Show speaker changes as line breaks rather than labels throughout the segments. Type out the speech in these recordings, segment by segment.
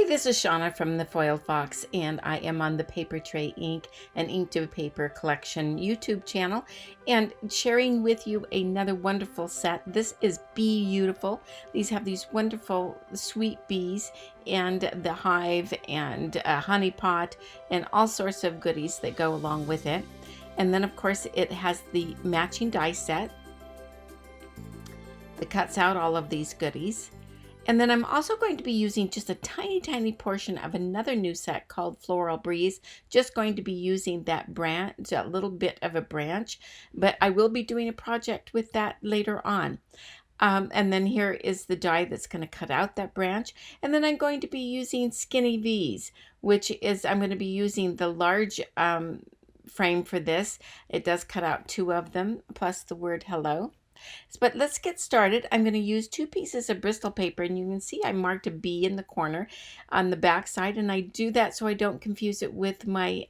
This is Shauna from the Foiled Fox, and I am on the Paper Tray Ink and Ink to Paper Collection YouTube channel, and sharing with you another wonderful set. This is Bee-utiful. These have these wonderful sweet bees and the hive and a honey pot and all sorts of goodies that go along with it. And then of course it has the matching die set that cuts out all of these goodies. And then I'm also going to be using just a tiny portion of another new set called Floral Breeze. Just going to be using that branch, a little bit of a branch, but I will be doing a project with that later on. And then here is the die that's going to cut out that branch. And then I'm going to be using Skinny V's, which is, I'm going to be using the large frame for this. It does cut out 2 of them, plus the word hello. But let's get started. I'm going to use 2 pieces of Bristol paper, and you can see I marked a B in the corner on the back side, and I do that so I don't confuse it with my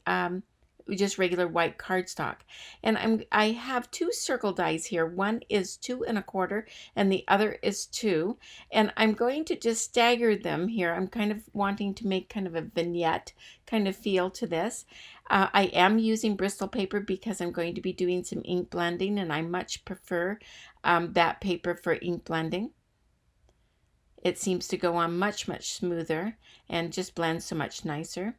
just regular white cardstock. And I have 2 circle dies here. One is 2 1/4 and the other is 2, and I'm going to just stagger them here. I'm kind of wanting to make kind of a vignette kind of feel to this. I am using Bristol paper because I'm going to be doing some ink blending, and I much prefer that paper for ink blending. It seems to go on much smoother and just blends so much nicer.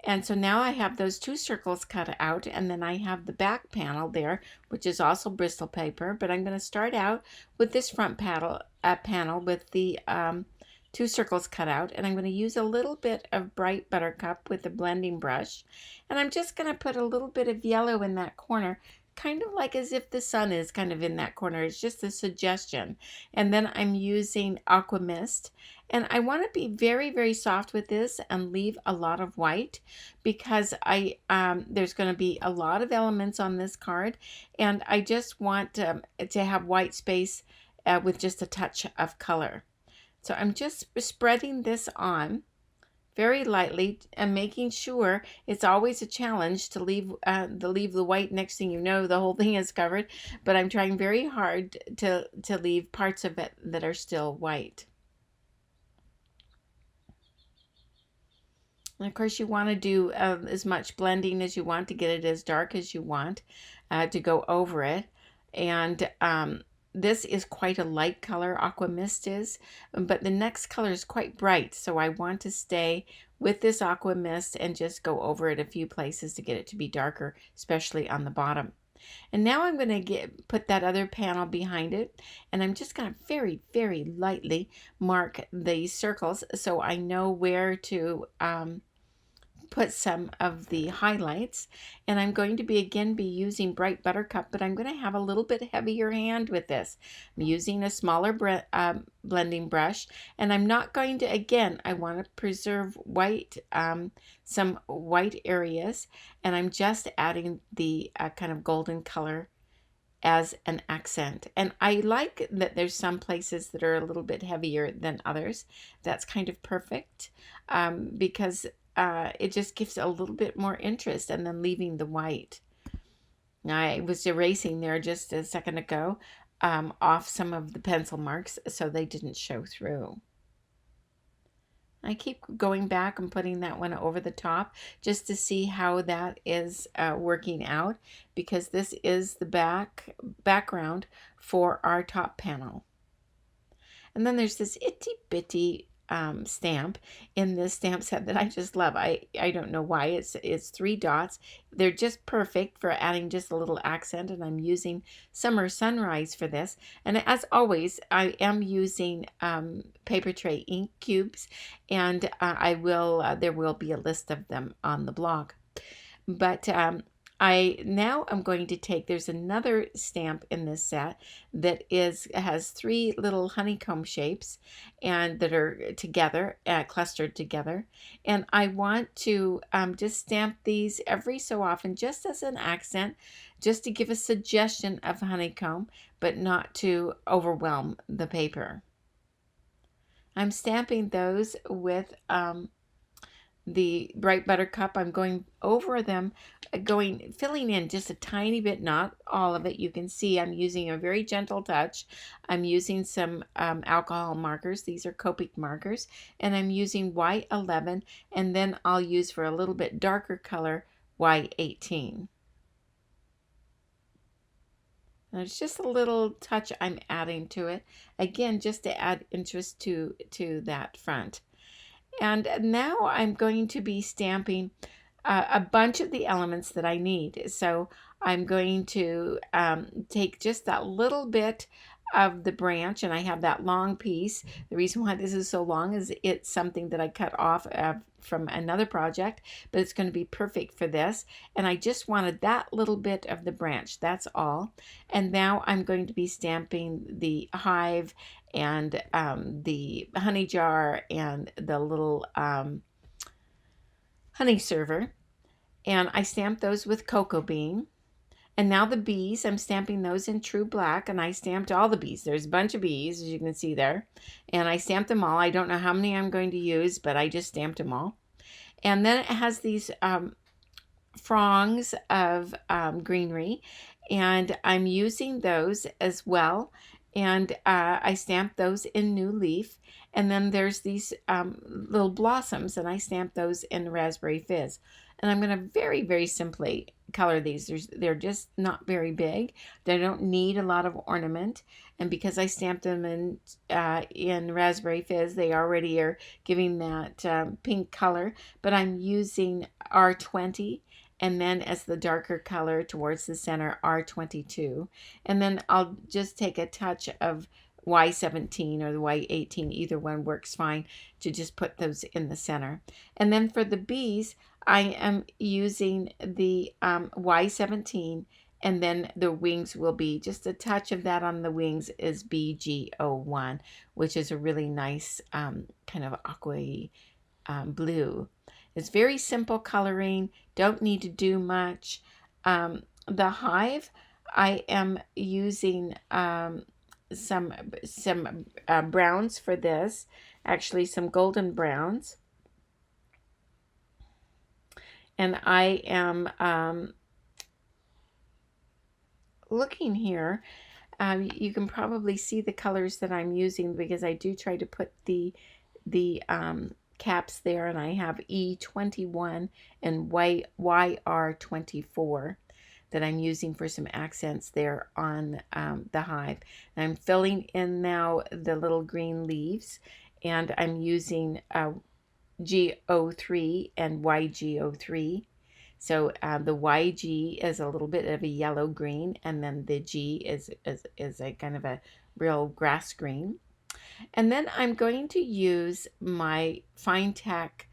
And so now I have those 2 circles cut out, and then I have the back panel there, which is also Bristol paper, but I'm going to start out with this front panel with the 2 circles cut out, and I'm going to use a little bit of bright buttercup with a blending brush, and I'm just going to put a little bit of yellow in that corner, kind of like as if the sun is kind of in that corner. It's just a suggestion. And then I'm using Aqua Mist, and I want to be very soft with this and leave a lot of white because there's going to be a lot of elements on this card, and I just want to have white space with just a touch of color. So I'm just spreading this on very lightly and making sure. It's always a challenge to leave the white. Next thing you know, the whole thing is covered, but I'm trying very hard to leave parts of it that are still white. And of course you want to do as much blending as you want to get it as dark as you want to go over it. And this is quite a light color, Aqua Mist is, but the next color is quite bright, so I want to stay with this Aqua Mist and just go over it a few places to get it to be darker, especially on the bottom. And now I'm going to put that other panel behind it, and I'm just going to very lightly mark the circles so I know where to put some of the highlights. And I'm going to be using bright buttercup, but I'm going to have a little bit heavier hand with this. I'm using a smaller blending brush, and I'm not going to, again, I want to preserve white, some white areas, and I'm just adding the kind of golden color as an accent. And I like that there's some places that are a little bit heavier than others. That's kind of perfect because it just gives a little bit more interest, and then leaving the white. Now, I was erasing there just a second ago off some of the pencil marks so they didn't show through. I keep going back and putting that one over the top just to see how that is working out, because this is the background for our top panel. And then there's this itty bitty stamp in this stamp set that I just love. I don't know why. It's 3 dots. They're just perfect for adding just a little accent, and I'm using Summer Sunrise for this. And as always, I am using paper tray ink cubes, and there will be a list of them on the blog. But now I'm going to take, there's another stamp in this set that has 3 little honeycomb shapes and that are together, clustered together. And I want to just stamp these every so often, just as an accent, just to give a suggestion of honeycomb, but not to overwhelm the paper. I'm stamping those with the Bright Buttercup, I'm going over them, filling in just a tiny bit, not all of it. You can see I'm using a very gentle touch. I'm using some alcohol markers. These are Copic markers, and I'm using Y11, and then I'll use, for a little bit darker color, Y18. Now it's just a little touch I'm adding to it, again, just to add interest to that front. And now I'm going to be stamping a bunch of the elements that I need. So I'm going to take just that little bit of the branch, and I have that long piece. The reason why this is so long is it's something that I cut off from another project, but it's going to be perfect for this. And I just wanted that little bit of the branch, that's all. And now I'm going to be stamping the hive and the honey jar and the little honey server. And I stamped those with cocoa bean. And now the bees, I'm stamping those in true black, and I stamped all the bees. There's a bunch of bees, as you can see there. And I stamped them all. I don't know how many I'm going to use, but I just stamped them all. And then it has these fronds of greenery, and I'm using those as well. And I stamped those in New Leaf. And then there's these little blossoms, and I stamped those in Raspberry Fizz. And I'm going to very, very simply color these. They're just not very big. They don't need a lot of ornament. And because I stamped them in Raspberry Fizz, they already are giving that pink color. But I'm using R20, and then as the darker color towards the center, R22. And then I'll just take a touch of Y17 or the Y18, either one works fine, to just put those in the center. And then for the bees, I am using the Y17, and then the wings will be just a touch of that on the wings is BG01, which is a really nice kind of aqua blue. It's very simple coloring, don't need to do much. The hive, I am using some browns for this, actually some golden browns. And I am looking here. You can probably see the colors that I'm using, because I do try to put the caps there, and I have E21 and YR24 that I'm using for some accents there on the hive. And I'm filling in now the little green leaves, and I'm using G03 and YG03. So the YG is a little bit of a yellow green, and then the G is a kind of a real grass green. And then I'm going to use my Fine Tack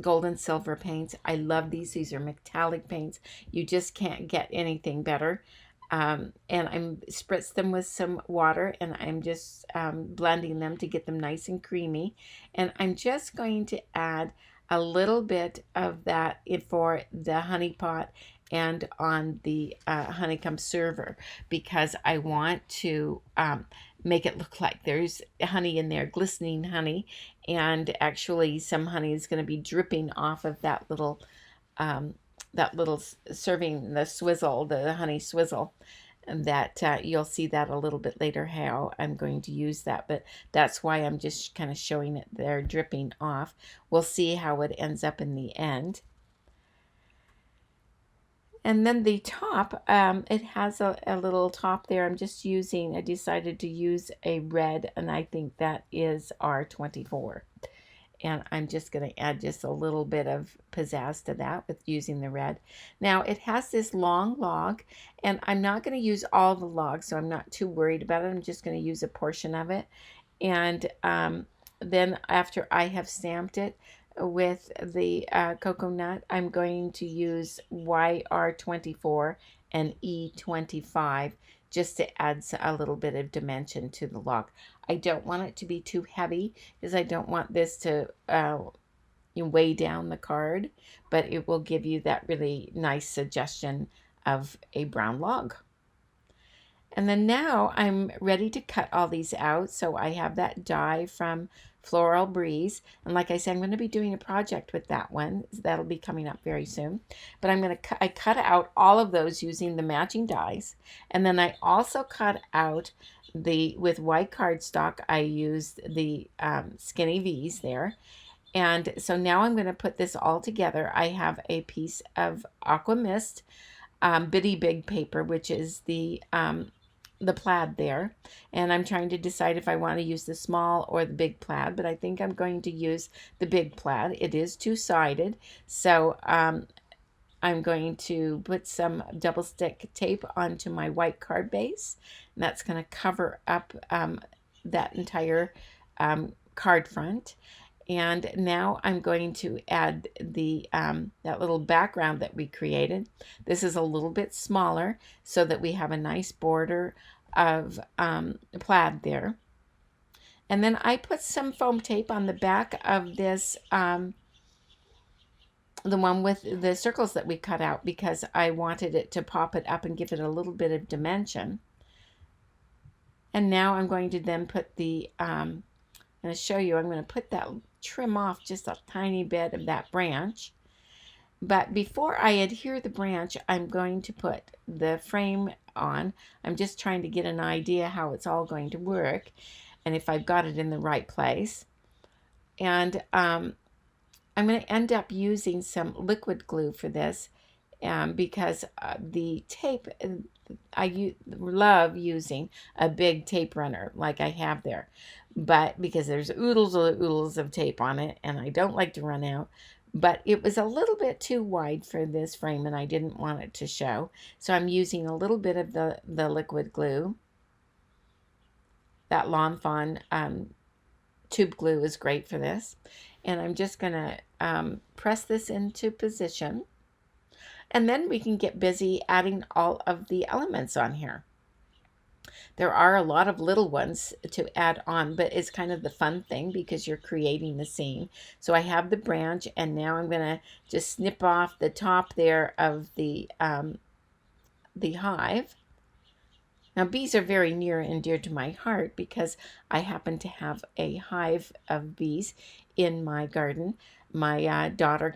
gold and silver paints. I love these. These are metallic paints. You just can't get anything better. And I'm spritz them with some water, and I'm just blending them to get them nice and creamy. And I'm just going to add a little bit of that for the honey pot and on the honeycomb server, because I want to make it look like there's honey in there, glistening honey, and actually some honey is going to be dripping off of that little serving, the swizzle, the honey swizzle. And that you'll see that a little bit later how I'm going to use that, but that's why I'm just kind of showing it there dripping off. We'll see how it ends up in the end. And then the top, it has a little top there. I decided to use a red, and I think that is R24. And I'm just going to add just a little bit of pizzazz to that with using the red. Now it has this long log, and I'm not going to use all the logs, so I'm not too worried about it. I'm just going to use a portion of it. And then after I have stamped it with the coconut, I'm going to use YR24 and E25 just to add a little bit of dimension to the log. I don't want it to be too heavy, because I don't want this to weigh down the card, but it will give you that really nice suggestion of a brown log. And then now I'm ready to cut all these out. So I have that die from Floral Breeze. And like I said, I'm going to be doing a project with that one. That'll be coming up very soon. But I cut out all of those using the matching dies. And then I also cut out with white cardstock, I used the skinny V's there. And so now I'm going to put this all together. I have a piece of Aqua Mist Bitty Big paper, which is the plaid there. And I'm trying to decide if I want to use the small or the big plaid, but I think I'm going to use the big plaid. It is two-sided, so I'm going to put some double stick tape onto my white card base, and that's going to cover up that entire card front. And now I'm going to add the that little background that we created. This is a little bit smaller so that we have a nice border of plaid there. And then I put some foam tape on the back of this, the one with the circles that we cut out, because I wanted it to pop it up and give it a little bit of dimension. And now I'm going to then put the, I'm going to show you, I'm going to put that, trim off just a tiny bit of that branch. But before I adhere the branch, I'm going to put the frame on. I'm just trying to get an idea how it's all going to work and if I've got it in the right place. And I'm going to end up using some liquid glue for this because the tape, I love using a big tape runner like I have there, but because there's oodles of tape on it and I don't like to run out, but it was a little bit too wide for this frame and I didn't want it to show, so I'm using a little bit of the liquid glue. That Lawn Fawn tube glue is great for this, and I'm just gonna press this into position. And then we can get busy adding all of the elements on here. There are a lot of little ones to add on, but it's kind of the fun thing because you're creating the scene. So I have the branch, and now I'm going to just snip off the top there of the hive. Now, bees are very near and dear to my heart because I happen to have a hive of bees in my garden. My daughter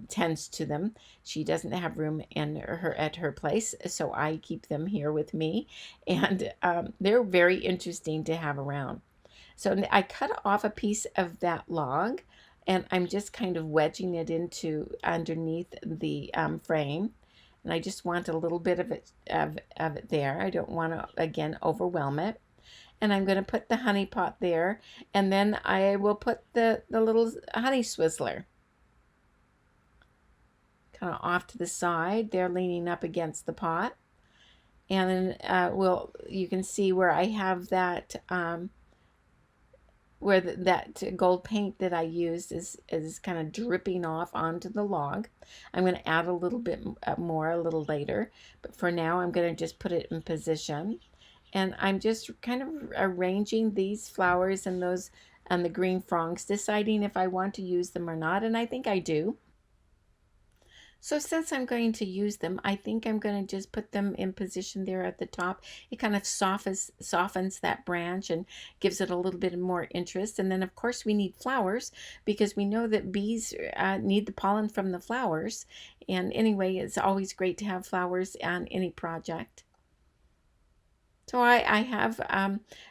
tends to them. She doesn't have room at her place, so I keep them here with me, and they're very interesting to have around. So I cut off a piece of that log, and I'm just kind of wedging it into underneath the frame. And I just want a little bit of it there. I don't want to, again, overwhelm it. And I'm going to put the honey pot there, and then I will put the little honey swizzler kind of off to the side. They're leaning up against the pot. And then you can see where I have that where that gold paint that I used is kind of dripping off onto the log. I'm going to add a little bit more a little later, but for now I'm going to just put it in position. And I'm just kind of arranging these flowers and those and the green fronds, deciding if I want to use them or not, and I think I do. So since I'm going to use them, I think I'm going to just put them in position there at the top. It kind of softens that branch and gives it a little bit more interest. And then, of course, we need flowers because we know that bees need the pollen from the flowers. And anyway, it's always great to have flowers on any project. So I have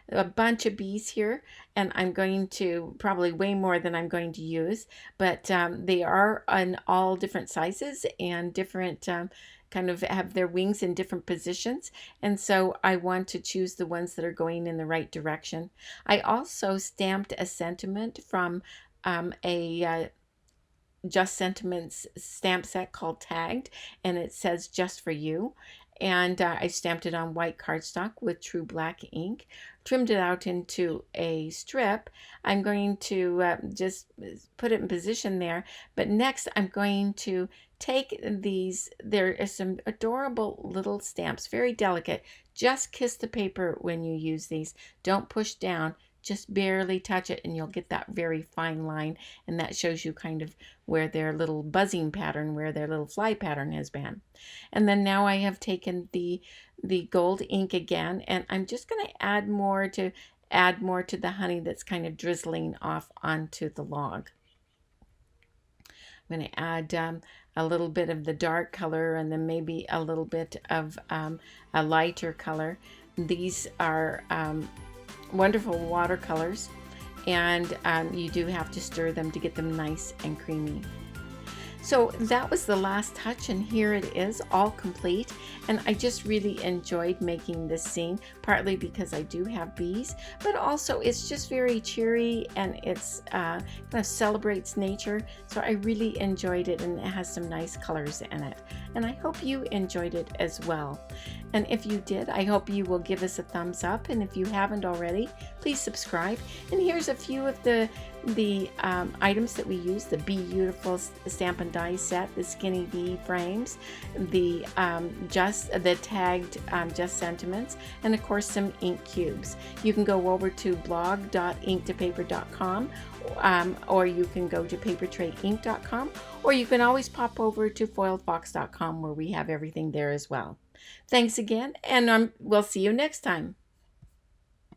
a bunch of bees here, and I'm going to probably way more than I'm going to use, but they are in all different sizes and different kind of have their wings in different positions, and so I want to choose the ones that are going in the right direction. I also stamped a sentiment from a Just Sentiments stamp set called Tagged, and it says "Just for You." And I stamped it on white cardstock with true black ink, trimmed it out into a strip. I'm going to just put it in position there. But next I'm going to take these, there are some adorable little stamps, very delicate. Just kiss the paper when you use these. Don't push down. Just barely touch it and you'll get that very fine line, and that shows you kind of where their little buzzing pattern, where their little fly pattern has been. And then now I have taken the gold ink again, and I'm just going to add more to add more to the honey that's kind of drizzling off onto the log. I'm going to add a little bit of the dark color and then maybe a little bit of a lighter color. These are wonderful watercolors, and you do have to stir them to get them nice and creamy. So that was the last touch, and here it is, all complete. And I just really enjoyed making this scene, partly because I do have bees, but also it's just very cheery, and it's kind of celebrates nature. So I really enjoyed it, and it has some nice colors in it. And I hope you enjoyed it as well. And if you did, I hope you will give us a thumbs up. And if you haven't already, please subscribe. And here's a few of the items that we use: the Bee-utiful Stamp and Die Set, the Skinny Bee frames, the tagged Just Sentiments, and of course some ink cubes. You can go over to blog.inktopaper.com, or you can go to papertrayink.com, or you can always pop over to foiledfox.com, where we have everything there as well. Thanks again, and we'll see you next time.